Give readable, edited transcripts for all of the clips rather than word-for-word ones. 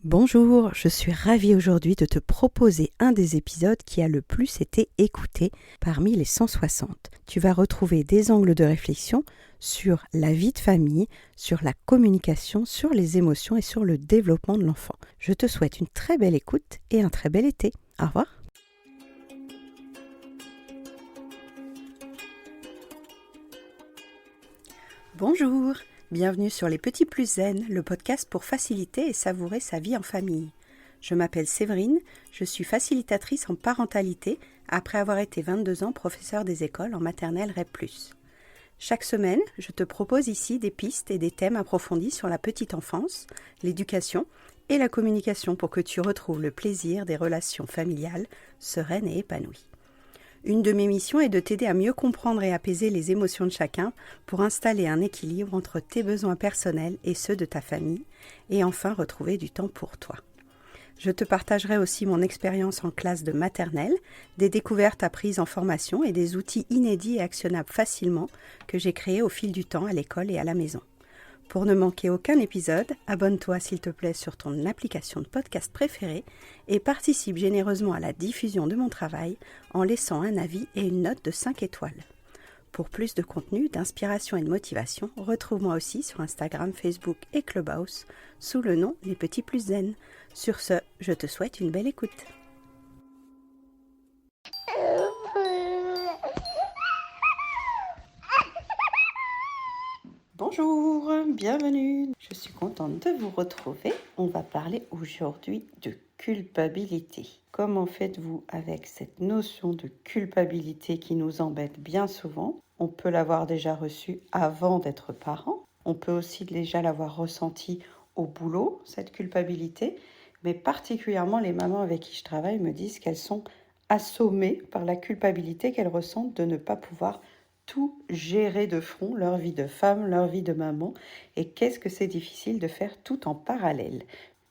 Bonjour, je suis ravie aujourd'hui de te proposer un des épisodes qui a le plus été écouté parmi les 160. Tu vas retrouver des angles de réflexion sur la vie de famille, sur la communication, sur les émotions et sur le développement de l'enfant. Je te souhaite une très belle écoute et un très bel été. Au revoir. Bonjour, bienvenue sur Les Petits Plus Zen, le podcast pour faciliter et savourer sa vie en famille. Je m'appelle Séverine, je suis facilitatrice en parentalité après avoir été 22 ans professeure des écoles en maternelle REP+. Chaque semaine, je te propose ici des pistes et des thèmes approfondis sur la petite enfance, l'éducation et la communication pour que tu retrouves le plaisir des relations familiales sereines et épanouies. Une de mes missions est de t'aider à mieux comprendre et apaiser les émotions de chacun pour installer un équilibre entre tes besoins personnels et ceux de ta famille et enfin retrouver du temps pour toi. Je te partagerai aussi mon expérience en classe de maternelle, des découvertes apprises en formation et des outils inédits et actionnables facilement que j'ai créés au fil du temps à l'école et à la maison. Pour ne manquer aucun épisode, abonne-toi s'il te plaît sur ton application de podcast préférée et participe généreusement à la diffusion de mon travail en laissant un avis et une note de 5 étoiles. Pour plus de contenu, d'inspiration et de motivation, retrouve-moi aussi sur Instagram, Facebook et Clubhouse sous le nom Les Petits Plus Zen. Sur ce, je te souhaite une belle écoute. Bonjour, bienvenue. Je suis contente de vous retrouver. On va parler aujourd'hui de culpabilité. Comment faites-vous avec cette notion de culpabilité qui nous embête bien souvent? On peut l'avoir déjà reçue avant d'être parent. On peut aussi déjà l'avoir ressentie au boulot, cette culpabilité. Mais particulièrement les mamans avec qui je travaille me disent qu'elles sont assommées par la culpabilité qu'elles ressentent de ne pas pouvoir tout gérer de front, leur vie de femme, leur vie de maman, et qu'est-ce que c'est difficile de faire tout en parallèle.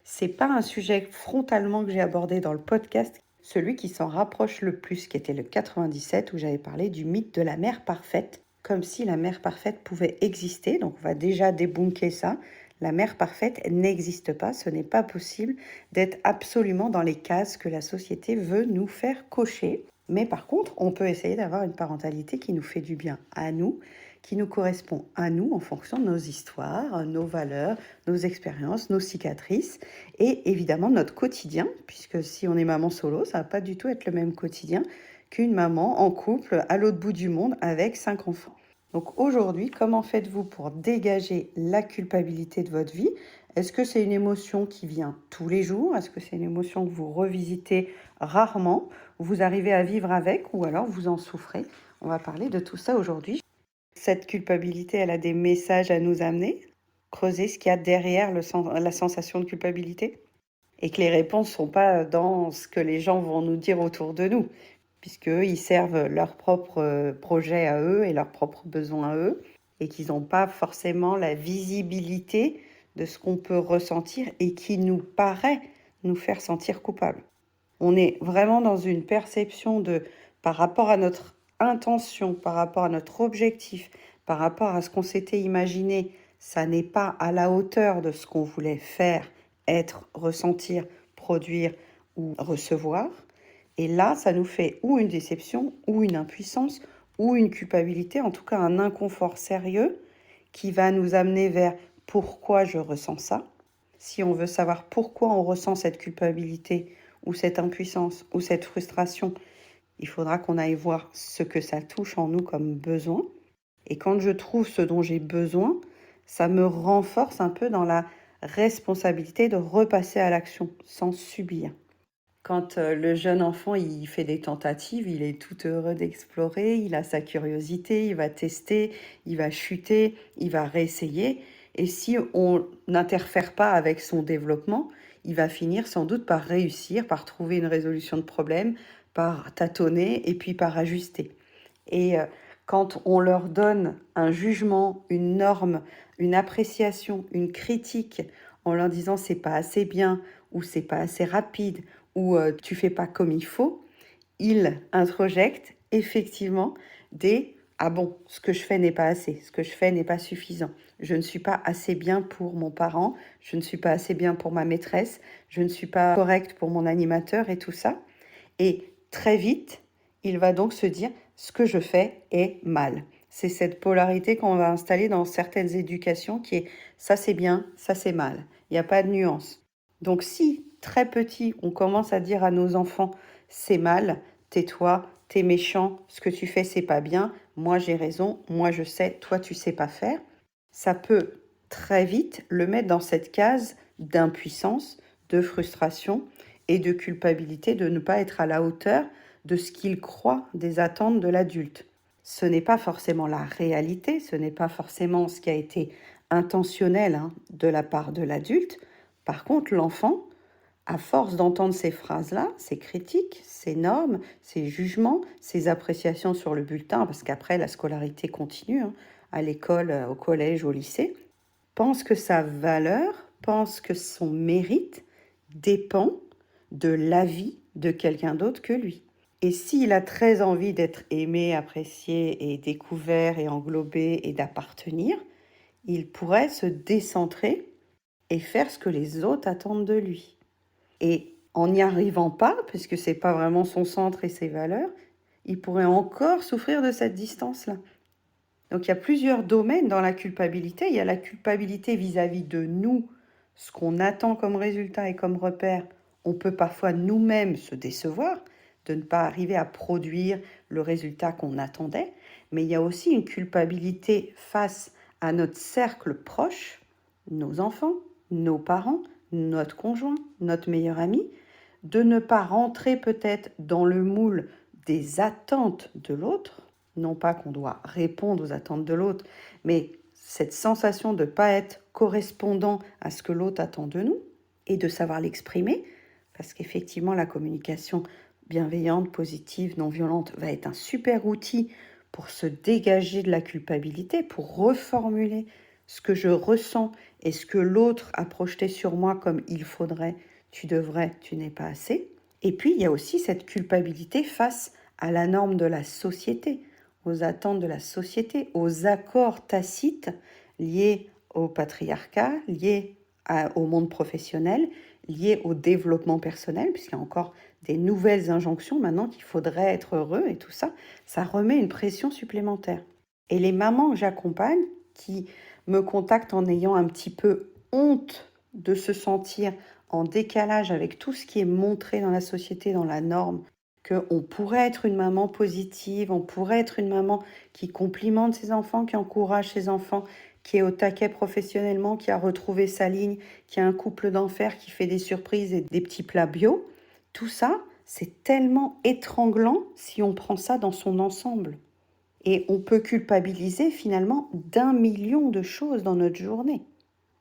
C'est pas un sujet frontalement que j'ai abordé dans le podcast, celui qui s'en rapproche le plus, qui était le 97, où j'avais parlé du mythe de la mère parfaite, comme si la mère parfaite pouvait exister. Donc on va déjà débunker ça. La mère parfaite n'existe pas, ce n'est pas possible d'être absolument dans les cases que la société veut nous faire cocher. Mais par contre, on peut essayer d'avoir une parentalité qui nous fait du bien à nous, qui nous correspond à nous en fonction de nos histoires, nos valeurs, nos expériences, nos cicatrices et évidemment notre quotidien, puisque si on est maman solo, ça va pas du tout être le même quotidien qu'une maman en couple à l'autre bout du monde avec 5 enfants. Donc aujourd'hui, comment faites-vous pour dégager la culpabilité de votre vie? Est-ce que c'est une émotion qui vient tous les jours? Est-ce que c'est une émotion que vous revisitez rarement? Vous arrivez à vivre avec ou alors vous en souffrez? On va parler de tout ça aujourd'hui. Cette culpabilité, elle a des messages à nous amener. Creuser ce qu'il y a derrière la sensation de culpabilité. Et que les réponses ne sont pas dans ce que les gens vont nous dire autour de nous, puisqu'eux, ils servent leur propre projet à eux et leurs propres besoins à eux, et qu'ils n'ont pas forcément la visibilité de ce qu'on peut ressentir et qui nous paraît nous faire sentir coupables. On est vraiment dans une perception par rapport à notre intention, par rapport à notre objectif, par rapport à ce qu'on s'était imaginé, ça n'est pas à la hauteur de ce qu'on voulait faire, être, ressentir, produire ou recevoir. Et là, ça nous fait ou une déception, ou une impuissance, ou une culpabilité, en tout cas un inconfort sérieux qui va nous amener vers pourquoi je ressens ça. Si on veut savoir pourquoi on ressent cette culpabilité, ou cette impuissance, ou cette frustration, il faudra qu'on aille voir ce que ça touche en nous comme besoin. Et quand je trouve ce dont j'ai besoin, ça me renforce un peu dans la responsabilité de repasser à l'action sans subir. Quand le jeune enfant il fait des tentatives, il est tout heureux d'explorer, il a sa curiosité, il va tester, il va chuter, il va réessayer. Et si on n'interfère pas avec son développement, il va finir sans doute par réussir, par trouver une résolution de problème, par tâtonner et puis par ajuster. Et quand on leur donne un jugement, une norme, une appréciation, une critique, en leur disant c'est pas assez bien ou c'est pas assez rapide ou tu fais pas comme il faut, ils introjectent effectivement des ah bon, ce que je fais n'est pas assez, ce que je fais n'est pas suffisant. Je ne suis pas assez bien pour mon parent, je ne suis pas assez bien pour ma maîtresse, je ne suis pas correcte pour mon animateur et tout ça. Et très vite, il va donc se dire, ce que je fais est mal. C'est cette polarité qu'on va installer dans certaines éducations qui est, ça c'est bien, ça c'est mal. Il n'y a pas de nuance. Donc si, très petit, on commence à dire à nos enfants, c'est mal, tais-toi, t'es méchant, ce que tu fais c'est pas bien, moi j'ai raison, moi je sais, toi tu sais pas faire, ça peut très vite le mettre dans cette case d'impuissance, de frustration et de culpabilité de ne pas être à la hauteur de ce qu'il croit des attentes de l'adulte. Ce n'est pas forcément la réalité, ce n'est pas forcément ce qui a été intentionnel de la part de l'adulte. Par contre, l'enfant, à force d'entendre ces phrases-là, ces critiques, ces normes, ces jugements, ces appréciations sur le bulletin, parce qu'après la scolarité continue, à l'école, au collège, au lycée, pense que sa valeur, pense que son mérite dépend de l'avis de quelqu'un d'autre que lui. Et s'il a très envie d'être aimé, apprécié et découvert et englobé et d'appartenir, il pourrait se décentrer et faire ce que les autres attendent de lui. Et en n'y arrivant pas, puisque c'est pas vraiment son centre et ses valeurs, il pourrait encore souffrir de cette distance-là. Donc il y a plusieurs domaines dans la culpabilité. Il y a la culpabilité vis-à-vis de nous, ce qu'on attend comme résultat et comme repère. On peut parfois nous-mêmes se décevoir de ne pas arriver à produire le résultat qu'on attendait, mais il y a aussi une culpabilité face à notre cercle proche, nos enfants, nos parents, notre conjoint, notre meilleur ami, de ne pas rentrer peut-être dans le moule des attentes de l'autre, non pas qu'on doit répondre aux attentes de l'autre, mais cette sensation de ne pas être correspondant à ce que l'autre attend de nous et de savoir l'exprimer, parce qu'effectivement la communication bienveillante, positive, non violente va être un super outil pour se dégager de la culpabilité, pour reformuler ce que je ressens et ce que l'autre a projeté sur moi comme il faudrait, tu devrais, tu n'es pas assez. Et puis il y a aussi cette culpabilité face à la norme de la société, aux attentes de la société, aux accords tacites liés au patriarcat, liés au monde professionnel, liés au développement personnel, puisqu'il y a encore des nouvelles injonctions maintenant qu'il faudrait être heureux et tout ça, ça remet une pression supplémentaire. Et les mamans que j'accompagne, qui me contactent en ayant un petit peu honte de se sentir en décalage avec tout ce qui est montré dans la société, dans la norme, qu'on pourrait être une maman positive, on pourrait être une maman qui complimente ses enfants, qui encourage ses enfants, qui est au taquet professionnellement, qui a retrouvé sa ligne, qui a un couple d'enfer, qui fait des surprises et des petits plats bio. Tout ça, c'est tellement étranglant si on prend ça dans son ensemble. Et on peut culpabiliser finalement d'1 million de choses dans notre journée.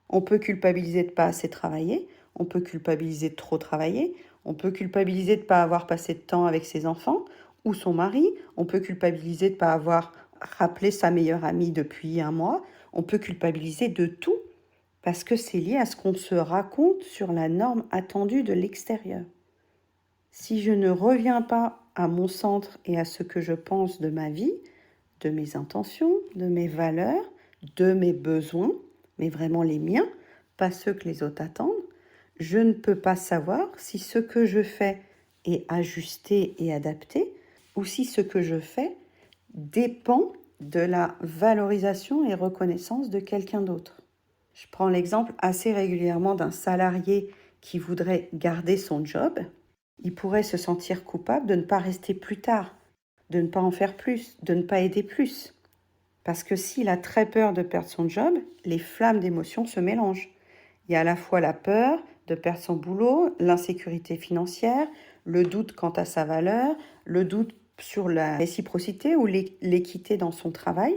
On peut culpabiliser de ne pas assez travailler, on peut culpabiliser de trop travailler, on peut culpabiliser de ne pas avoir passé de temps avec ses enfants ou son mari, on peut culpabiliser de ne pas avoir rappelé sa meilleure amie depuis un mois, on peut culpabiliser de tout parce que c'est lié à ce qu'on se raconte sur la norme attendue de l'extérieur. Si je ne reviens pas à mon centre et à ce que je pense de ma vie, de mes intentions, de mes valeurs, de mes besoins, mais vraiment les miens, pas ceux que les autres attendent, je ne peux pas savoir si ce que je fais est ajusté et adapté ou si ce que je fais dépend de la valorisation et reconnaissance de quelqu'un d'autre. Je prends l'exemple assez régulièrement d'un salarié qui voudrait garder son job. Il pourrait se sentir coupable de ne pas rester plus tard, de ne pas en faire plus, de ne pas aider plus. Parce que s'il a très peur de perdre son job, les flammes d'émotions se mélangent. Il y a à la fois la peur de perdre son boulot, l'insécurité financière, le doute quant à sa valeur, le doute sur la réciprocité ou l'équité dans son travail.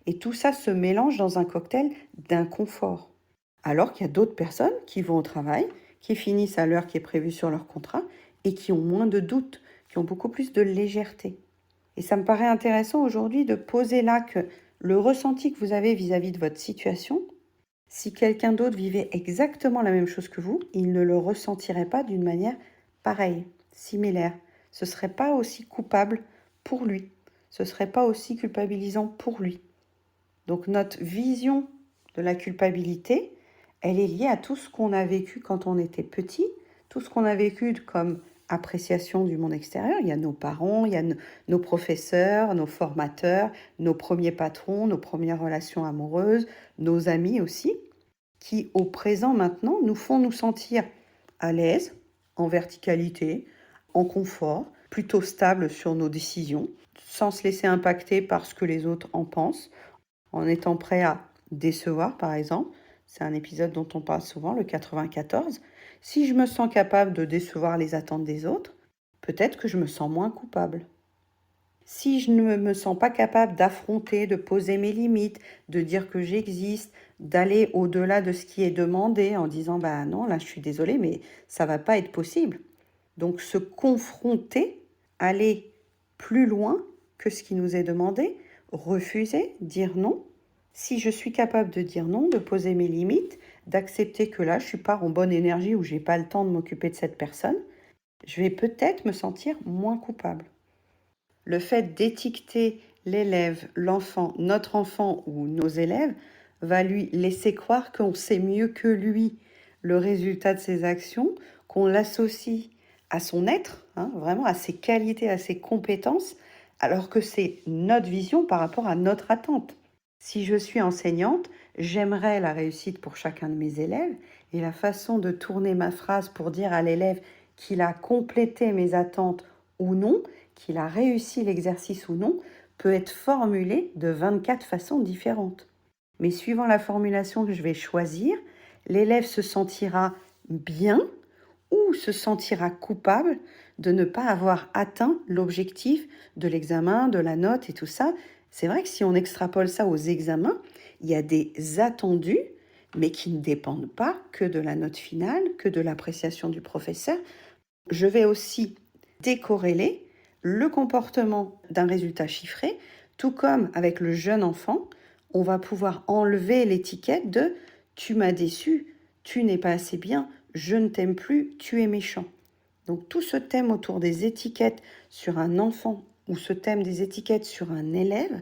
Et tout ça se mélange dans un cocktail d'inconfort. Alors qu'il y a d'autres personnes qui vont au travail, qui finissent à l'heure qui est prévue sur leur contrat et qui ont moins de doutes, qui ont beaucoup plus de légèreté. Et ça me paraît intéressant aujourd'hui de poser là que le ressenti que vous avez vis-à-vis de votre situation, si quelqu'un d'autre vivait exactement la même chose que vous, il ne le ressentirait pas d'une manière pareille, similaire. Ce ne serait pas aussi coupable pour lui. ce ne serait pas aussi culpabilisant pour lui. Donc notre vision de la culpabilité, elle est liée à tout ce qu'on a vécu quand on était petit, tout ce qu'on a vécu comme appréciation du monde extérieur. Il y a nos parents, il y a nos professeurs, nos formateurs, nos premiers patrons, nos premières relations amoureuses, nos amis aussi, qui au présent maintenant nous font nous sentir à l'aise, en verticalité, en confort, plutôt stable sur nos décisions, sans se laisser impacter par ce que les autres en pensent, en étant prêt à décevoir, par exemple. C'est un épisode dont on parle souvent, le 94. Si je me sens capable de décevoir les attentes des autres, peut-être que je me sens moins coupable. Si je ne me sens pas capable d'affronter, de poser mes limites, de dire que j'existe, d'aller au-delà de ce qui est demandé en disant bah non, là je suis désolée, mais ça va pas être possible. Donc se confronter, aller plus loin que ce qui nous est demandé, refuser, dire non. Si je suis capable de dire non, de poser mes limites, d'accepter que là je suis pas en bonne énergie ou j'ai pas le temps de m'occuper de cette personne, je vais peut-être me sentir moins coupable. Le fait d'étiqueter l'élève, l'enfant, notre enfant ou nos élèves va lui laisser croire qu'on sait mieux que lui le résultat de ses actions, qu'on l'associe à son être, vraiment à ses qualités, à ses compétences, alors que c'est notre vision par rapport à notre attente. Si je suis enseignante, j'aimerais la réussite pour chacun de mes élèves et la façon de tourner ma phrase pour dire à l'élève qu'il a complété mes attentes ou non, qu'il a réussi l'exercice ou non, peut être formulée de 24 façons différentes. Mais suivant la formulation que je vais choisir, l'élève se sentira bien ou se sentira coupable de ne pas avoir atteint l'objectif de l'examen, de la note et tout ça. C'est vrai que si on extrapole ça aux examens, il y a des attendus, mais qui ne dépendent pas que de la note finale, que de l'appréciation du professeur. Je vais aussi décorréler le comportement d'un résultat chiffré, tout comme avec le jeune enfant, on va pouvoir enlever l'étiquette de tu m'as déçu, tu n'es pas assez bien, je ne t'aime plus, tu es méchant. Donc tout ce thème autour des étiquettes sur un enfant ou ce thème des étiquettes sur un élève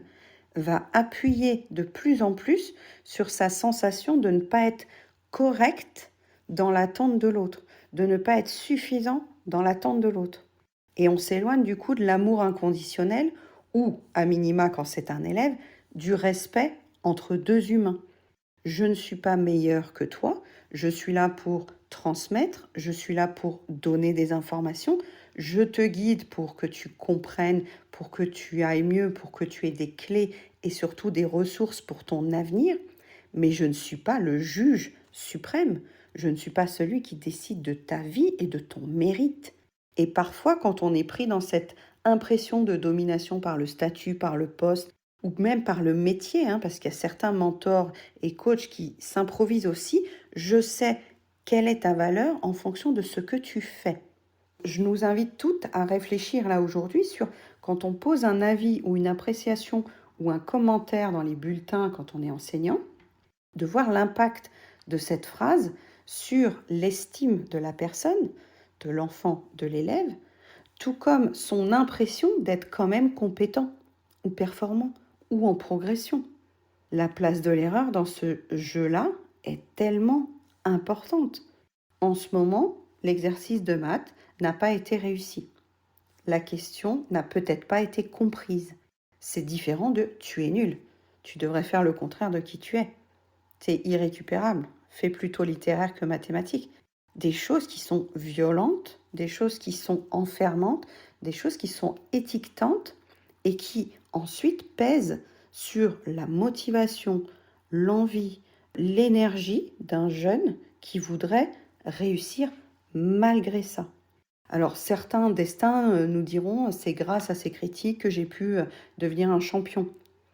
va appuyer de plus en plus sur sa sensation de ne pas être correct dans l'attente de l'autre, de ne pas être suffisant dans l'attente de l'autre. Et on s'éloigne du coup de l'amour inconditionnel ou, à minima quand c'est un élève, du respect entre deux humains. Je ne suis pas meilleur que toi, je suis là pour transmettre, je suis là pour donner des informations, je te guide pour que tu comprennes, pour que tu ailles mieux, pour que tu aies des clés et surtout des ressources pour ton avenir, mais je ne suis pas le juge suprême, je ne suis pas celui qui décide de ta vie et de ton mérite. Et parfois, quand on est pris dans cette impression de domination par le statut, par le poste, ou même par le métier, parce qu'il y a certains mentors et coachs qui s'improvisent aussi, je sais quelle est ta valeur en fonction de ce que tu fais. Je nous invite toutes à réfléchir là aujourd'hui sur quand on pose un avis ou une appréciation ou un commentaire dans les bulletins quand on est enseignant, de voir l'impact de cette phrase sur l'estime de la personne, de l'enfant, de l'élève, tout comme son impression d'être quand même compétent ou performant ou en progression. La place de l'erreur dans ce jeu-là est tellement importante. En ce moment, l'exercice de maths n'a pas été réussi. La question n'a peut-être pas été comprise. C'est différent de tu es nul. Tu devrais faire le contraire de qui tu es. C'est irrécupérable. Fais plutôt littéraire que mathématique. Des choses qui sont violentes, des choses qui sont enfermantes, des choses qui sont étiquetantes et qui ensuite pèsent sur la motivation, l'envie, l'énergie d'un jeune qui voudrait réussir malgré ça. Alors certains destins nous diront c'est grâce à ces critiques que j'ai pu devenir un champion.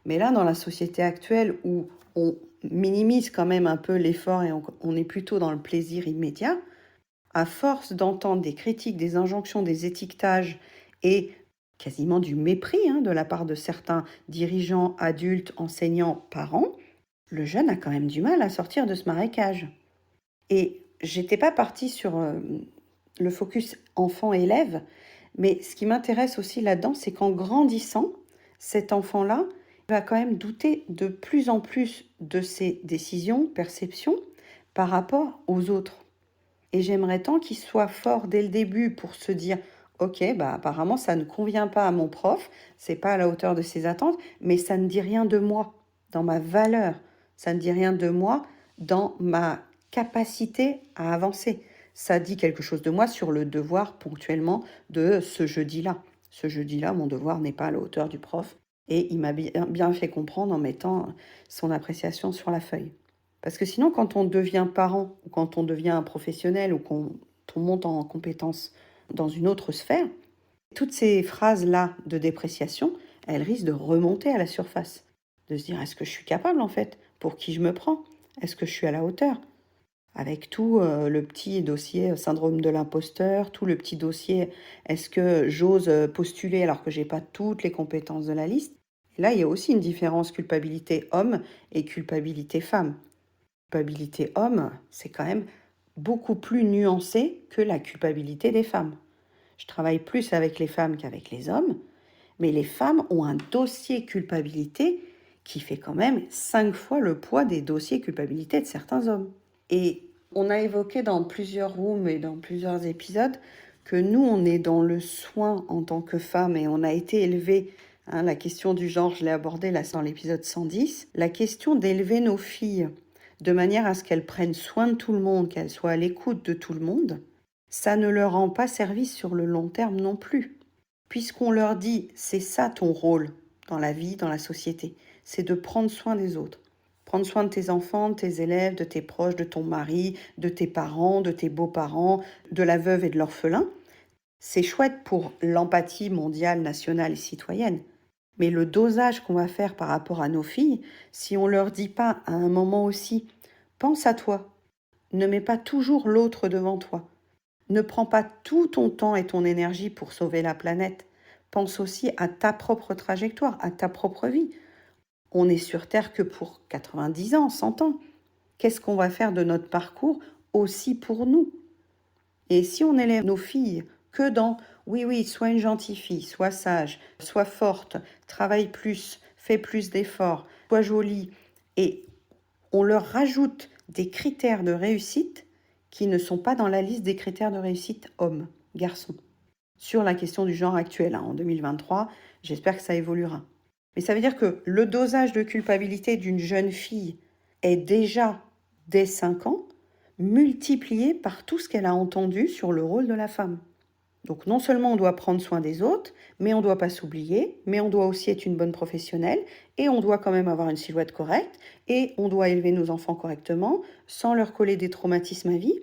Mais là, dans la société actuelle où on minimise quand même un peu l'effort et on est plutôt dans le plaisir immédiat, à force d'entendre des critiques, des injonctions, des étiquetages et quasiment du mépris de la part de certains dirigeants, adultes, enseignants, parents, le jeune a quand même du mal à sortir de ce marécage. Et j'étais pas partie sur le focus enfant-élève, mais ce qui m'intéresse aussi là-dedans, c'est qu'en grandissant, cet enfant-là va quand même douter de plus en plus de ses décisions, perceptions par rapport aux autres. Et j'aimerais tant qu'il soit fort dès le début pour se dire, ok, bah apparemment ça ne convient pas à mon prof, c'est pas à la hauteur de ses attentes, mais ça ne dit rien de moi, dans ma valeur, ça ne dit rien de moi, dans ma capacité à avancer. Ça dit quelque chose de moi sur le devoir ponctuellement de ce jeudi-là. Ce jeudi-là, mon devoir n'est pas à la hauteur du prof. Et il m'a bien fait comprendre en mettant son appréciation sur la feuille. Parce que sinon, quand on devient parent, ou quand on devient un professionnel, ou quand on monte en compétence dans une autre sphère, toutes ces phrases-là de dépréciation, elles risquent de remonter à la surface. De se dire, est-ce que je suis capable en fait? Pour qui je me prends? Est-ce que je suis à la hauteur? Avec tout le petit dossier syndrome de l'imposteur, tout le petit dossier, est-ce que j'ose postuler alors que j'ai pas toutes les compétences de la liste? Et là, il y a aussi une différence culpabilité homme et culpabilité femme. Culpabilité homme, c'est quand même beaucoup plus nuancé que la culpabilité des femmes. Je travaille plus avec les femmes qu'avec les hommes, mais les femmes ont un dossier culpabilité qui fait quand même 5 fois le poids des dossiers culpabilité de certains hommes. Et on a évoqué dans plusieurs rooms et dans plusieurs épisodes que nous, on est dans le soin en tant que femme et on a été élevés, la question du genre, je l'ai abordée là dans l'épisode 110, la question d'élever nos filles de manière à ce qu'elles prennent soin de tout le monde, qu'elles soient à l'écoute de tout le monde, ça ne leur rend pas service sur le long terme non plus. Puisqu'on leur dit, c'est ça ton rôle dans la vie, dans la société, c'est de prendre soin des autres. Prendre soin de tes enfants, de tes élèves, de tes proches, de ton mari, de tes parents, de tes beaux-parents, de la veuve et de l'orphelin. C'est chouette pour l'empathie mondiale, nationale et citoyenne. Mais le dosage qu'on va faire par rapport à nos filles, si on leur dit pas à un moment aussi, pense à toi, ne mets pas toujours l'autre devant toi, ne prends pas tout ton temps et ton énergie pour sauver la planète, pense aussi à ta propre trajectoire, à ta propre vie. On est sur Terre que pour 90 ans, 100 ans. Qu'est-ce qu'on va faire de notre parcours aussi pour nous? Et si on élève nos filles que dans oui, oui, sois une gentille fille, sois sage, sois forte, travaille plus, fais plus d'efforts, sois jolie, et on leur rajoute des critères de réussite qui ne sont pas dans la liste des critères de réussite hommes, garçons. Sur la question du genre actuel, en 2023, j'espère que ça évoluera. Mais ça veut dire que le dosage de culpabilité d'une jeune fille est déjà, dès 5 ans, multiplié par tout ce qu'elle a entendu sur le rôle de la femme. Donc non seulement on doit prendre soin des autres, mais on ne doit pas s'oublier, mais on doit aussi être une bonne professionnelle, et on doit quand même avoir une silhouette correcte, et on doit élever nos enfants correctement, sans leur coller des traumatismes à vie.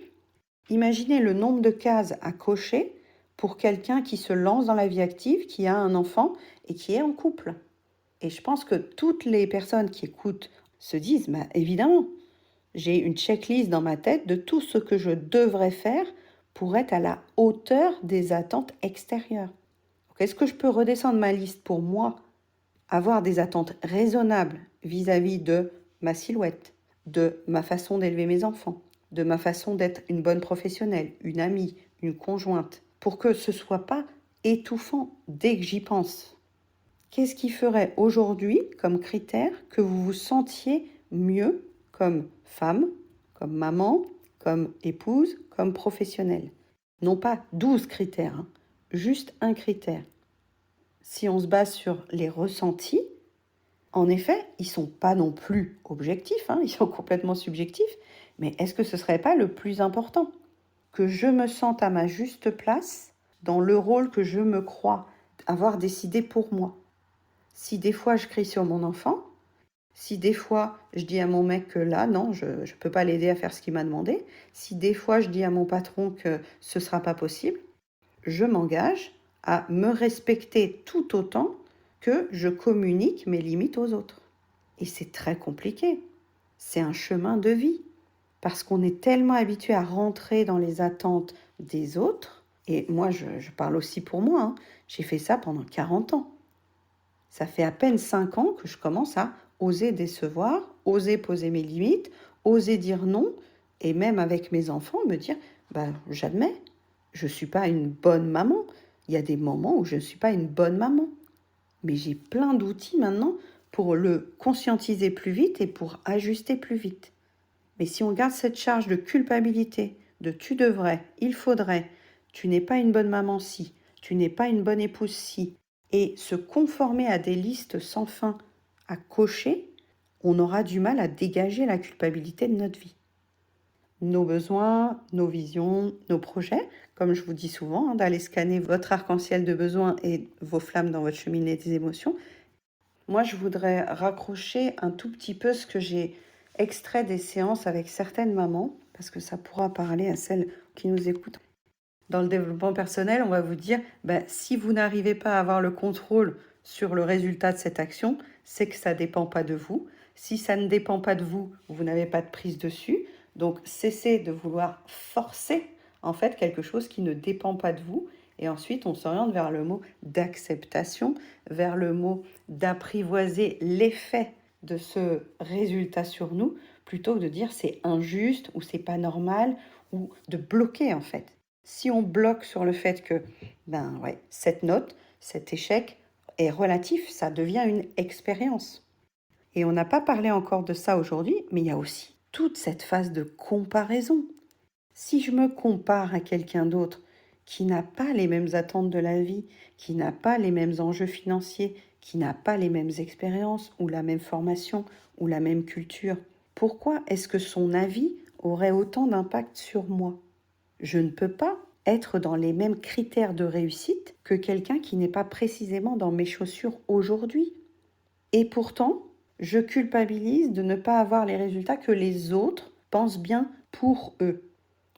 Imaginez le nombre de cases à cocher pour quelqu'un qui se lance dans la vie active, qui a un enfant et qui est en couple. Et je pense que toutes les personnes qui écoutent se disent, bah, évidemment, j'ai une checklist dans ma tête de tout ce que je devrais faire pour être à la hauteur des attentes extérieures. Donc, est-ce que je peux redescendre ma liste pour moi, avoir des attentes raisonnables vis-à-vis de ma silhouette, de ma façon d'élever mes enfants, de ma façon d'être une bonne professionnelle, une amie, une conjointe, pour que ce ne soit pas étouffant dès que j'y pense? Qu'est-ce qui ferait aujourd'hui comme critère que vous vous sentiez mieux comme femme, comme maman, comme épouse, comme professionnelle? Non pas 12 critères, juste un critère. Si on se base sur les ressentis, en effet, ils ne sont pas non plus objectifs, ils sont complètement subjectifs, mais est-ce que ce ne serait pas le plus important? Que je me sente à ma juste place dans le rôle que je me crois avoir décidé pour moi. Si des fois je crie sur mon enfant, si des fois je dis à mon mec que là, non, je ne peux pas l'aider à faire ce qu'il m'a demandé, si des fois je dis à mon patron que ce ne sera pas possible, je m'engage à me respecter tout autant que je communique mes limites aux autres. Et c'est très compliqué. C'est un chemin de vie. Parce qu'on est tellement habitué à rentrer dans les attentes des autres. Et moi, je parle aussi pour moi. J'ai fait ça pendant 40 ans. Ça fait à peine 5 ans que je commence à oser décevoir, oser poser mes limites, oser dire non. Et même avec mes enfants, me dire, j'admets, je ne suis pas une bonne maman. Il y a des moments où je ne suis pas une bonne maman. mais j'ai plein d'outils maintenant pour le conscientiser plus vite et pour ajuster plus vite. Mais si on garde cette charge de culpabilité, de tu devrais, il faudrait, tu n'es pas une bonne maman si, tu n'es pas une bonne épouse si, et se conformer à des listes sans fin à cocher, on aura du mal à dégager la culpabilité de notre vie. Nos besoins, nos visions, nos projets, comme je vous dis souvent, d'aller scanner votre arc-en-ciel de besoins et vos flammes dans votre cheminée des émotions. Moi, je voudrais raccrocher un tout petit peu ce que j'ai extrait des séances avec certaines mamans, parce que ça pourra parler à celles qui nous écoutent. Dans le développement personnel, on va vous dire, si vous n'arrivez pas à avoir le contrôle sur le résultat de cette action, c'est que ça ne dépend pas de vous. Si ça ne dépend pas de vous, vous n'avez pas de prise dessus. Donc, cessez de vouloir forcer en fait quelque chose qui ne dépend pas de vous. Et ensuite, on s'oriente vers le mot d'acceptation, vers le mot d'apprivoiser l'effet de ce résultat sur nous, plutôt que de dire c'est injuste ou c'est pas normal, ou de bloquer en fait. Si on bloque sur le fait que cette note, cet échec est relatif, ça devient une expérience. Et on n'a pas parlé encore de ça aujourd'hui, mais il y a aussi toute cette phase de comparaison. Si je me compare à quelqu'un d'autre qui n'a pas les mêmes attentes de la vie, qui n'a pas les mêmes enjeux financiers, qui n'a pas les mêmes expériences ou la même formation ou la même culture, pourquoi est-ce que son avis aurait autant d'impact sur moi ? Je ne peux pas être dans les mêmes critères de réussite que quelqu'un qui n'est pas précisément dans mes chaussures aujourd'hui. Et pourtant, je culpabilise de ne pas avoir les résultats que les autres pensent bien pour eux.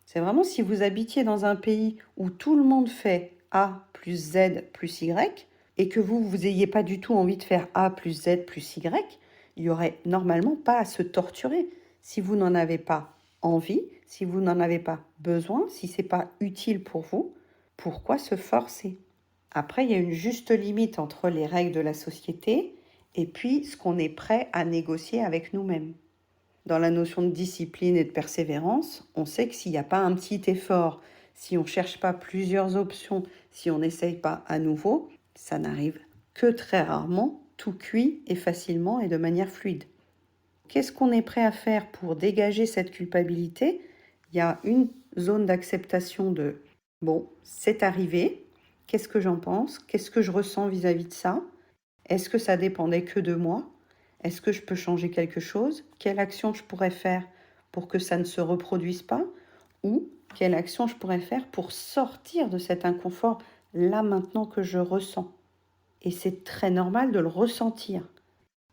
C'est vraiment si vous habitiez dans un pays où tout le monde fait A plus Z plus Y et que vous n'ayez pas du tout envie de faire A plus Z plus Y, il n'y aurait normalement pas à se torturer. Si vous n'en avez pas envie, si vous n'en avez pas besoin, si ce n'est pas utile pour vous, pourquoi se forcer ? Après, il y a une juste limite entre les règles de la société et puis ce qu'on est prêt à négocier avec nous-mêmes. Dans la notion de discipline et de persévérance, on sait que s'il n'y a pas un petit effort, si on ne cherche pas plusieurs options, si on n'essaye pas à nouveau, ça n'arrive que très rarement, tout cuit et facilement et de manière fluide. Qu'est-ce qu'on est prêt à faire pour dégager cette culpabilité ? Il y a une zone d'acceptation de « bon, c'est arrivé, qu'est-ce que j'en pense ? Qu'est-ce que je ressens vis-à-vis de ça ? Est-ce que ça dépendait que de moi ? Est-ce que je peux changer quelque chose ? Quelle action je pourrais faire pour que ça ne se reproduise pas ? Ou quelle action je pourrais faire pour sortir de cet inconfort là maintenant que je ressens ? Et c'est très normal de le ressentir.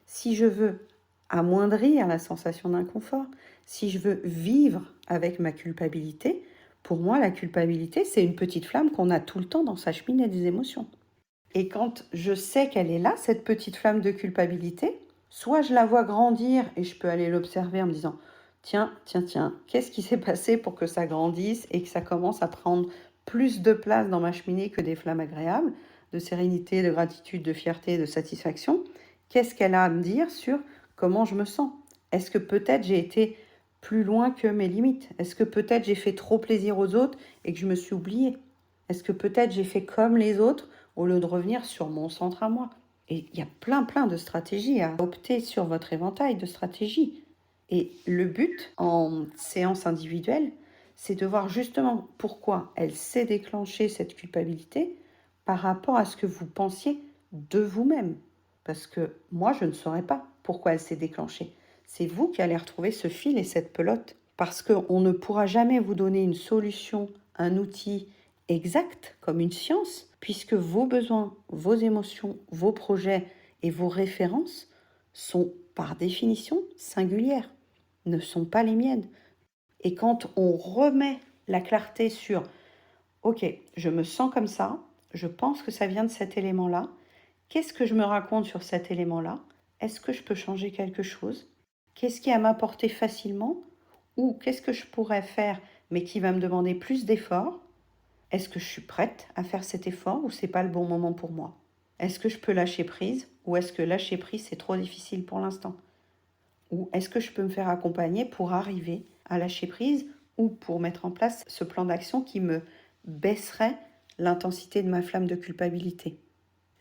Si je veux amoindrir la sensation d'inconfort, si je veux vivre avec ma culpabilité, pour moi la culpabilité c'est une petite flamme qu'on a tout le temps dans sa cheminée des émotions. Et quand je sais qu'elle est là, cette petite flamme de culpabilité, soit je la vois grandir et je peux aller l'observer en me disant tiens, qu'est-ce qui s'est passé pour que ça grandisse et que ça commence à prendre plus de place dans ma cheminée que des flammes agréables, de sérénité, de gratitude, de fierté, de satisfaction. Qu'est-ce qu'elle a à me dire sur comment je me sens ? Est-ce que peut-être j'ai été plus loin que mes limites ? Est-ce que peut-être j'ai fait trop plaisir aux autres et que je me suis oubliée ? Est-ce que peut-être j'ai fait comme les autres au lieu de revenir sur mon centre à moi ? Et il y a plein de stratégies à opter sur votre éventail de stratégies. Et le but en séance individuelle, c'est de voir justement pourquoi elle s'est déclenchée cette culpabilité par rapport à ce que vous pensiez de vous-même. Parce que moi, je ne saurais pas pourquoi elle s'est déclenchée. C'est vous qui allez retrouver ce fil et cette pelote. Parce qu'on ne pourra jamais vous donner une solution, un outil exact comme une science, puisque vos besoins, vos émotions, vos projets et vos références sont par définition singulières, ne sont pas les miennes. Et quand on remet la clarté sur « Ok, je me sens comme ça, je pense que ça vient de cet élément-là, qu'est-ce que je me raconte sur cet élément-là ? Est-ce que je peux changer quelque chose ? Qu'est-ce qui a m'apporter facilement ? Ou qu'est-ce que je pourrais faire mais qui va me demander plus d'efforts ? Est-ce que je suis prête à faire cet effort ou c'est pas le bon moment pour moi ? Est-ce que je peux lâcher prise ou est-ce que lâcher prise c'est trop difficile pour l'instant ? Ou est-ce que je peux me faire accompagner pour arriver à lâcher prise ou pour mettre en place ce plan d'action qui me baisserait l'intensité de ma flamme de culpabilité ?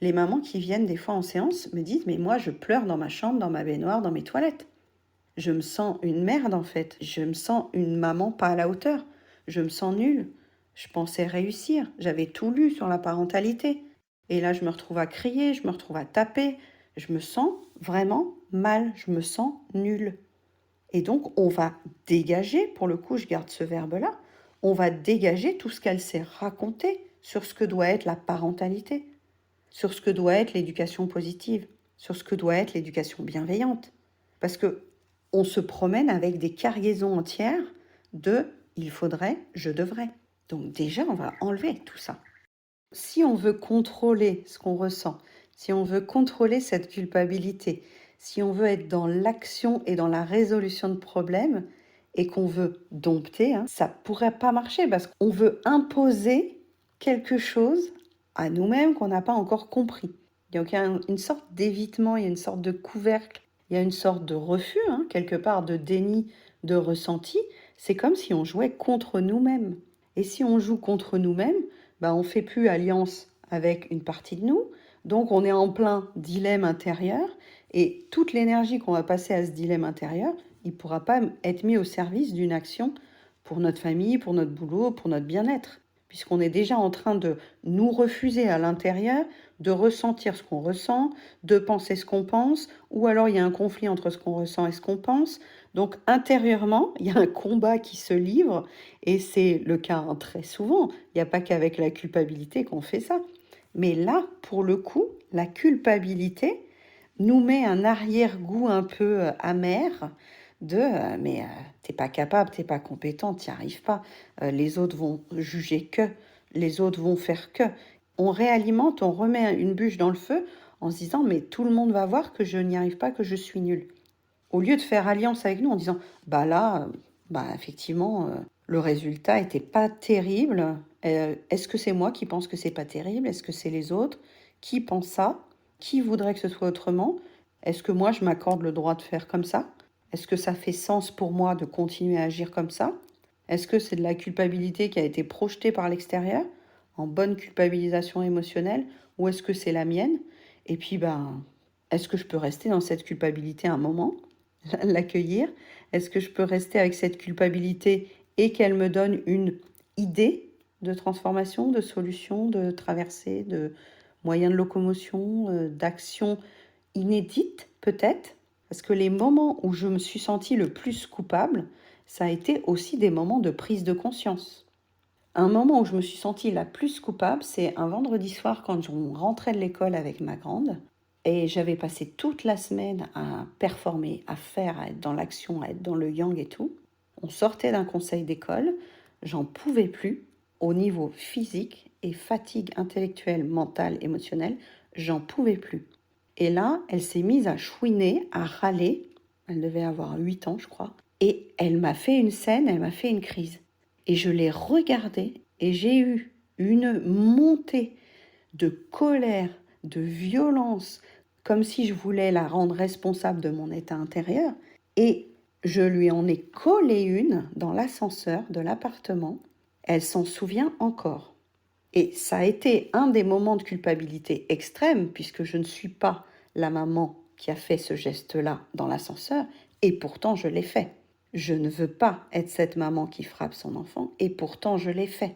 Les mamans qui viennent des fois en séance me disent « Mais moi, je pleure dans ma chambre, dans ma baignoire, dans mes toilettes. Je me sens une merde en fait. Je me sens une maman pas à la hauteur. Je me sens nulle. Je pensais réussir. J'avais tout lu sur la parentalité. Et là, je me retrouve à crier, je me retrouve à taper. Je me sens vraiment mal. Je me sens nulle. » Et donc, on va dégager, pour le coup, je garde ce verbe-là, on va dégager tout ce qu'elle s'est raconté sur ce que doit être la parentalité, sur ce que doit être l'éducation positive, sur ce que doit être l'éducation bienveillante. Parce que on se promène avec des cargaisons entières de « il faudrait, je devrais ». Donc déjà, on va enlever tout ça. Si on veut contrôler ce qu'on ressent, si on veut contrôler cette culpabilité, si on veut être dans l'action et dans la résolution de problèmes et qu'on veut dompter, ça pourrait pas marcher parce qu'on veut imposer quelque chose à nous-mêmes qu'on n'a pas encore compris. Donc il y a une sorte d'évitement, il y a une sorte de couvercle, il y a une sorte de refus, quelque part de déni de ressenti. C'est comme si on jouait contre nous-mêmes. Et si on joue contre nous-mêmes, on ne fait plus alliance avec une partie de nous, donc on est en plein dilemme intérieur, et toute l'énergie qu'on va passer à ce dilemme intérieur, il ne pourra pas être mis au service d'une action pour notre famille, pour notre boulot, pour notre bien-être, puisqu'on est déjà en train de nous refuser à l'intérieur de ressentir ce qu'on ressent, de penser ce qu'on pense, ou alors il y a un conflit entre ce qu'on ressent et ce qu'on pense. Donc intérieurement, il y a un combat qui se livre, et c'est le cas très souvent. Il n'y a pas qu'avec la culpabilité qu'on fait ça. Mais là, pour le coup, la culpabilité nous met un arrière-goût un peu amer de mais t'es pas capable, t'es pas compétent, t'y arrives pas. Les autres vont juger que, les autres vont faire que. On réalimente, on remet une bûche dans le feu en se disant mais tout le monde va voir que je n'y arrive pas, que je suis nulle. Au lieu de faire alliance avec nous en disant là, effectivement, le résultat était pas terrible. Est-ce que c'est moi qui pense que c'est pas terrible? Est-ce que c'est les autres? Qui pense ça? Qui voudrait que ce soit autrement? Est-ce que moi, je m'accorde le droit de faire comme ça? Est-ce que ça fait sens pour moi de continuer à agir comme ça? Est-ce que c'est de la culpabilité qui a été projetée par l'extérieur, en bonne culpabilisation émotionnelle, ou est-ce que c'est la mienne? Et puis, est-ce que je peux rester dans cette culpabilité un moment, l'accueillir? Est-ce que je peux rester avec cette culpabilité et qu'elle me donne une idée de transformation, de solution, de traversée, de moyen de locomotion, d'action inédite peut-être? Parce que les moments où je me suis sentie le plus coupable, ça a été aussi des moments de prise de conscience. Un moment où je me suis sentie la plus coupable, c'est un vendredi soir quand on rentrait de l'école avec ma grande. Et j'avais passé toute la semaine à performer, à faire, à être dans l'action, à être dans le yang et tout. On sortait d'un conseil d'école, j'en pouvais plus au niveau physique et fatigue intellectuelle, mentale, émotionnelle, j'en pouvais plus. Et là, elle s'est mise à chouiner, à râler. Elle devait avoir 8 ans, je crois. Et elle m'a fait une scène, elle m'a fait une crise. Et je l'ai regardée et j'ai eu une montée de colère, de violence, comme si je voulais la rendre responsable de mon état intérieur. Et je lui en ai collé une dans l'ascenseur de l'appartement. Elle s'en souvient encore. Et ça a été un des moments de culpabilité extrême, puisque je ne suis pas la maman qui a fait ce geste-là dans l'ascenseur, et pourtant je l'ai fait. Je ne veux pas être cette maman qui frappe son enfant, et pourtant je l'ai fait.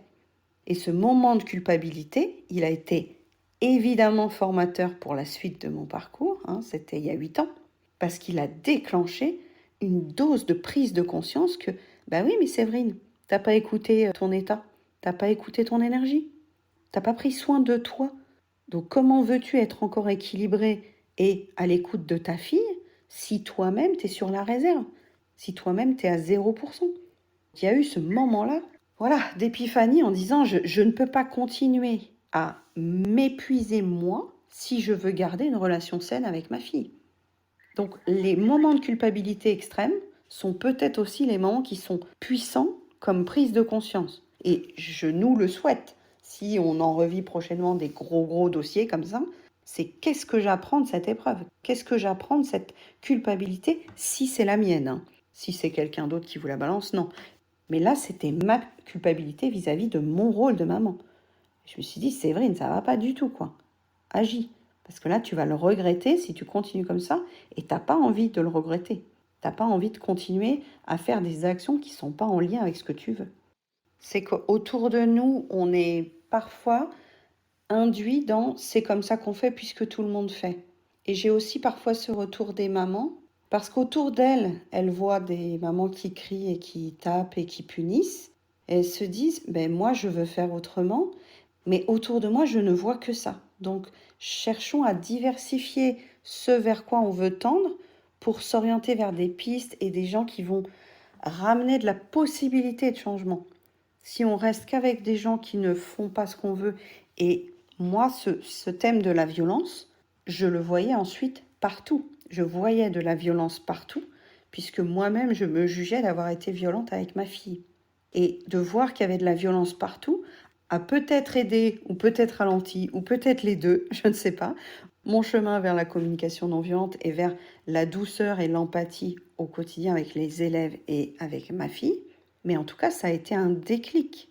Et ce moment de culpabilité, il a été évidemment formateur pour la suite de mon parcours, c'était il y a 8 ans, parce qu'il a déclenché une dose de prise de conscience que, oui, mais Séverine, t'as pas écouté ton état, t'as pas écouté ton énergie, t'as pas pris soin de toi. Donc comment veux-tu être encore équilibré et à l'écoute de ta fille si toi-même t'es sur la réserve, si toi-même t'es à 0%? Il y a eu ce moment-là, d'épiphanie en disant je ne peux pas continuer à m'épuiser moi si je veux garder une relation saine avec ma fille. Donc les moments de culpabilité extrême sont peut-être aussi les moments qui sont puissants comme prise de conscience. Et je nous le souhaite. Si on en revit prochainement des gros dossiers comme ça, c'est qu'est-ce que j'apprends de cette épreuve? Qu'est-ce que j'apprends de cette culpabilité si c'est la mienne? Si c'est quelqu'un d'autre qui vous la balance, non. Mais là, c'était ma culpabilité vis-à-vis de mon rôle de maman. Je me suis dit, Séverine, ça va pas du tout, quoi. Agis. Parce que là, tu vas le regretter si tu continues comme ça et tu n'as pas envie de le regretter. Tu n'as pas envie de continuer à faire des actions qui ne sont pas en lien avec ce que tu veux. C'est qu'autour de nous, on est parfois induit dans c'est comme ça qu'on fait puisque tout le monde fait. Et j'ai aussi parfois ce retour des mamans parce qu'autour d'elles, elles voient des mamans qui crient et qui tapent et qui punissent. Et elles se disent, ben moi je veux faire autrement, mais autour de moi je ne vois que ça. Donc cherchons à diversifier ce vers quoi on veut tendre pour s'orienter vers des pistes et des gens qui vont ramener de la possibilité de changement. Si on reste qu'avec des gens qui ne font pas ce qu'on veut, et moi, ce thème de la violence, je le voyais ensuite partout. Je voyais de la violence partout, puisque moi-même, je me jugeais d'avoir été violente avec ma fille. Et de voir qu'il y avait de la violence partout a peut-être aidé, ou peut-être ralenti, ou peut-être les deux, je ne sais pas, mon chemin vers la communication non violente et vers la douceur et l'empathie au quotidien avec les élèves et avec ma fille. Mais en tout cas, ça a été un déclic.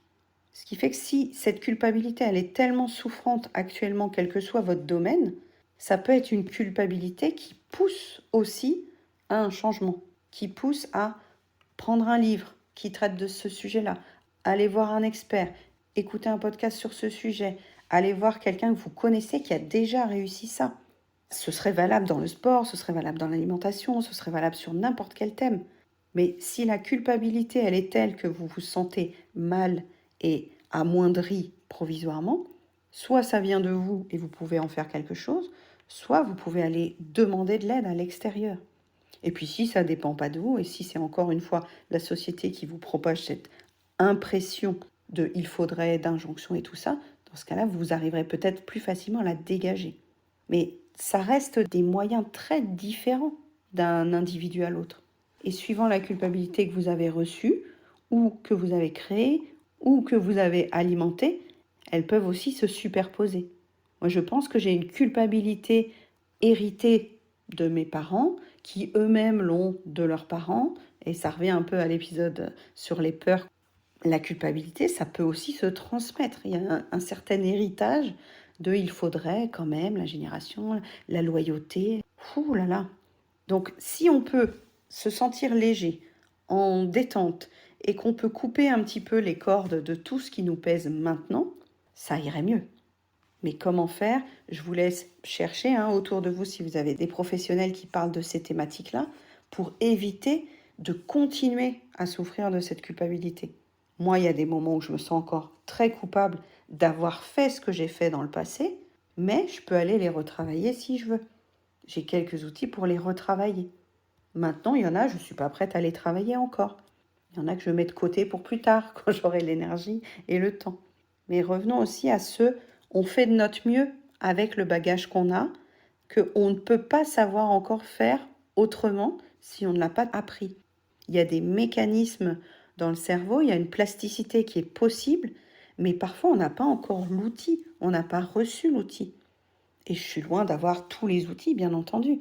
Ce qui fait que si cette culpabilité, elle est tellement souffrante actuellement, quel que soit votre domaine, ça peut être une culpabilité qui pousse aussi à un changement, qui pousse à prendre un livre qui traite de ce sujet-là, aller voir un expert, écouter un podcast sur ce sujet, aller voir quelqu'un que vous connaissez qui a déjà réussi ça. Ce serait valable dans le sport, ce serait valable dans l'alimentation, ce serait valable sur n'importe quel thème. Mais si la culpabilité, elle est telle que vous vous sentez mal et amoindri provisoirement, soit ça vient de vous et vous pouvez en faire quelque chose, soit vous pouvez aller demander de l'aide à l'extérieur. Et puis si ça ne dépend pas de vous, et si c'est encore une fois la société qui vous propage cette impression de il faudrait, d'injonction et tout ça, dans ce cas-là, vous arriverez peut-être plus facilement à la dégager. Mais ça reste des moyens très différents d'un individu à l'autre. Et suivant la culpabilité que vous avez reçue, ou que vous avez créée, ou que vous avez alimentée, elles peuvent aussi se superposer. Moi, je pense que j'ai une culpabilité héritée de mes parents, qui eux-mêmes l'ont de leurs parents, et ça revient un peu à l'épisode sur les peurs. La culpabilité, ça peut aussi se transmettre. Il y a un certain héritage de il faudrait quand même, la génération, la loyauté. Ouh là là. Donc si on peut se sentir léger, en détente, et qu'on peut couper un petit peu les cordes de tout ce qui nous pèse maintenant, ça irait mieux. Mais comment faire? Je vous laisse chercher autour de vous si vous avez des professionnels qui parlent de ces thématiques-là pour éviter de continuer à souffrir de cette culpabilité. Moi, il y a des moments où je me sens encore très coupable d'avoir fait ce que j'ai fait dans le passé, mais je peux aller les retravailler si je veux. J'ai quelques outils pour les retravailler. Maintenant, il y en a, je ne suis pas prête à les travailler encore. Il y en a que je mets de côté pour plus tard, quand j'aurai l'énergie et le temps. Mais revenons aussi à on fait de notre mieux avec le bagage qu'on a, qu'on ne peut pas savoir encore faire autrement si on ne l'a pas appris. Il y a des mécanismes dans le cerveau, il y a une plasticité qui est possible, mais parfois on n'a pas encore l'outil, on n'a pas reçu l'outil. Et je suis loin d'avoir tous les outils, bien entendu.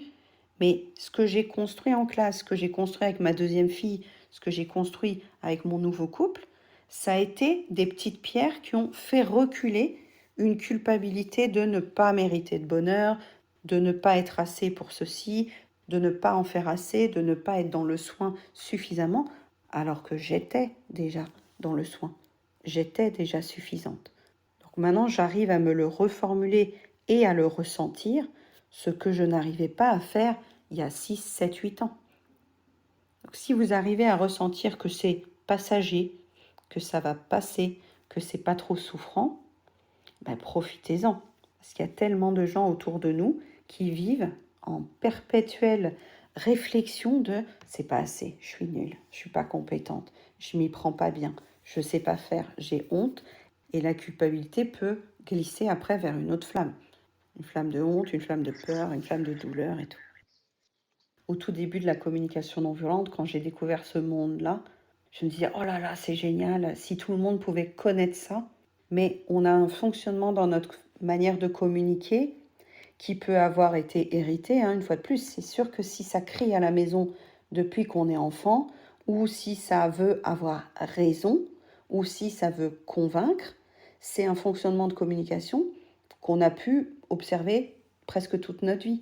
Mais ce que j'ai construit en classe, ce que j'ai construit avec ma deuxième fille, ce que j'ai construit avec mon nouveau couple, ça a été des petites pierres qui ont fait reculer une culpabilité de ne pas mériter de bonheur, de ne pas être assez pour ceci, de ne pas en faire assez, de ne pas être dans le soin suffisamment, alors que j'étais déjà dans le soin. J'étais déjà suffisante. Donc maintenant, j'arrive à me le reformuler et à le ressentir, ce que je n'arrivais pas à faire il y a 6, 7, 8 ans. Donc si vous arrivez à ressentir que c'est passager, que ça va passer, que c'est pas trop souffrant, ben profitez-en. Parce qu'il y a tellement de gens autour de nous qui vivent en perpétuelle réflexion de c'est pas assez, je suis nulle, je suis pas compétente, je m'y prends pas bien, je sais pas faire, j'ai honte. Et la culpabilité peut glisser après vers une autre flamme. Une flamme de honte, une flamme de peur, une flamme de douleur et tout. Au tout début de la communication non violente, quand j'ai découvert ce monde-là, je me disais, oh là là, c'est génial, si tout le monde pouvait connaître ça. Mais on a un fonctionnement dans notre manière de communiquer qui peut avoir été hérité, une fois de plus. C'est sûr que si ça crie à la maison depuis qu'on est enfant, ou si ça veut avoir raison, ou si ça veut convaincre, c'est un fonctionnement de communication qu'on a pu observer presque toute notre vie.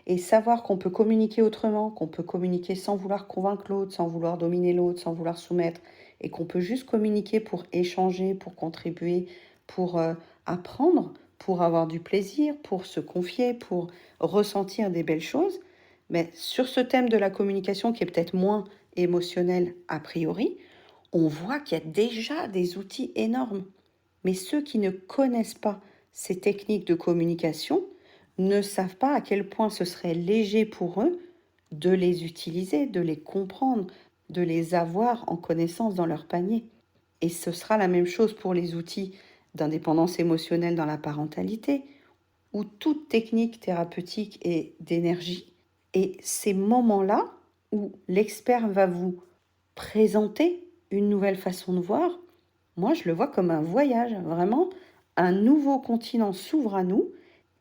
Et savoir qu'on peut communiquer autrement, qu'on peut communiquer sans vouloir convaincre l'autre, sans vouloir dominer l'autre, sans vouloir soumettre, et qu'on peut juste communiquer pour échanger, pour contribuer, pour apprendre, pour avoir du plaisir, pour se confier, pour ressentir des belles choses. Mais sur ce thème de la communication qui est peut-être moins émotionnel a priori, on voit qu'il y a déjà des outils énormes. Mais ceux qui ne connaissent pas ces techniques de communication ne savent pas à quel point ce serait léger pour eux de les utiliser, de les comprendre, de les avoir en connaissance dans leur panier. Et ce sera la même chose pour les outils d'indépendance émotionnelle dans la parentalité ou toute technique thérapeutique et d'énergie. Et ces moments-là où l'expert va vous présenter une nouvelle façon de voir, moi je le vois comme un voyage, vraiment un nouveau continent s'ouvre à nous.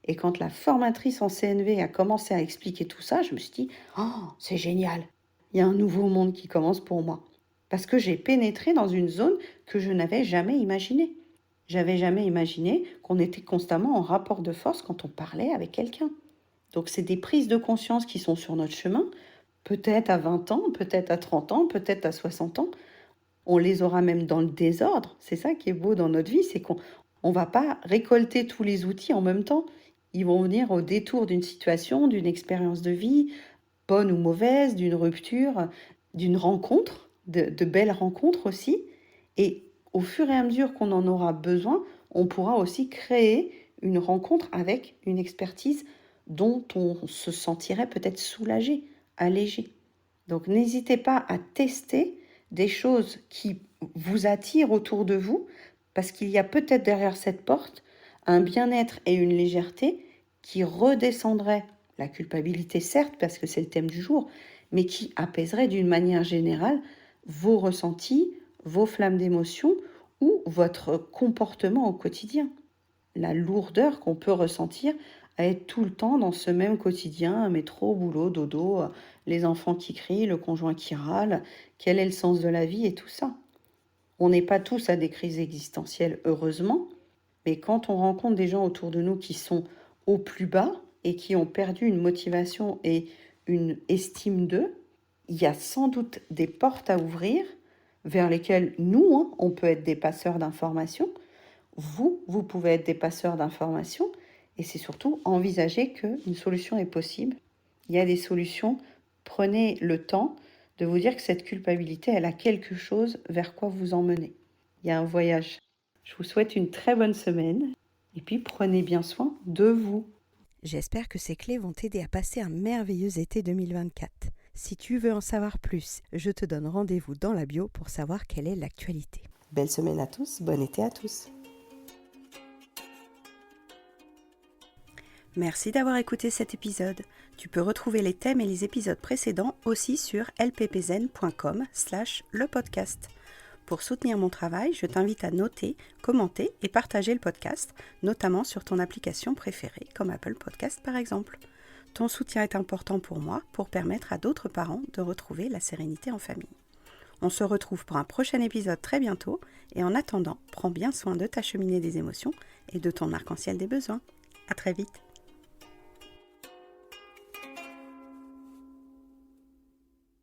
Et quand la formatrice en CNV a commencé à expliquer tout ça, je me suis dit « Oh, c'est génial, il y a un nouveau monde qui commence pour moi. » Parce que j'ai pénétré dans une zone que je n'avais jamais imaginée. J'avais jamais imaginé qu'on était constamment en rapport de force quand on parlait avec quelqu'un. Donc c'est des prises de conscience qui sont sur notre chemin, peut-être à 20 ans, peut-être à 30 ans, peut-être à 60 ans. On les aura même dans le désordre. C'est ça qui est beau dans notre vie, c'est qu'on ne va pas récolter tous les outils en même temps. Ils vont venir au détour d'une situation, d'une expérience de vie, bonne ou mauvaise, d'une rupture, d'une rencontre, de belles rencontres aussi. Et au fur et à mesure qu'on en aura besoin, on pourra aussi créer une rencontre avec une expertise dont on se sentirait peut-être soulagé, allégé. Donc n'hésitez pas à tester des choses qui vous attirent autour de vous, parce qu'il y a peut-être derrière cette porte un bien-être et une légèreté qui redescendrait la culpabilité, certes, parce que c'est le thème du jour, mais qui apaiserait d'une manière générale vos ressentis, vos flammes d'émotion ou votre comportement au quotidien. La lourdeur qu'on peut ressentir à être tout le temps dans ce même quotidien, métro, boulot, dodo, les enfants qui crient, le conjoint qui râle, quel est le sens de la vie et tout ça. On n'est pas tous à des crises existentielles, heureusement, mais quand on rencontre des gens autour de nous qui sont au plus bas et qui ont perdu une motivation et une estime d'eux, il y a sans doute des portes à ouvrir vers lesquelles nous, on peut être des passeurs d'informations. Vous pouvez être des passeurs d'informations et c'est surtout envisager qu'une solution est possible. Il y a des solutions. Prenez le temps de vous dire que cette culpabilité, elle a quelque chose vers quoi vous emmener. Il y a un voyage. Je vous souhaite une très bonne semaine et puis prenez bien soin de vous. J'espère que ces clés vont t'aider à passer un merveilleux été 2024. Si tu veux en savoir plus, je te donne rendez-vous dans la bio pour savoir quelle est l'actualité. Belle semaine à tous, bon été à tous. Merci d'avoir écouté cet épisode. Tu peux retrouver les thèmes et les épisodes précédents aussi sur lppzen.com/lepodcast. Pour soutenir mon travail, je t'invite à noter, commenter et partager le podcast, notamment sur ton application préférée, comme Apple Podcast par exemple. Ton soutien est important pour moi pour permettre à d'autres parents de retrouver la sérénité en famille. On se retrouve pour un prochain épisode très bientôt et en attendant, prends bien soin de ta cheminée des émotions et de ton arc-en-ciel des besoins. À très vite.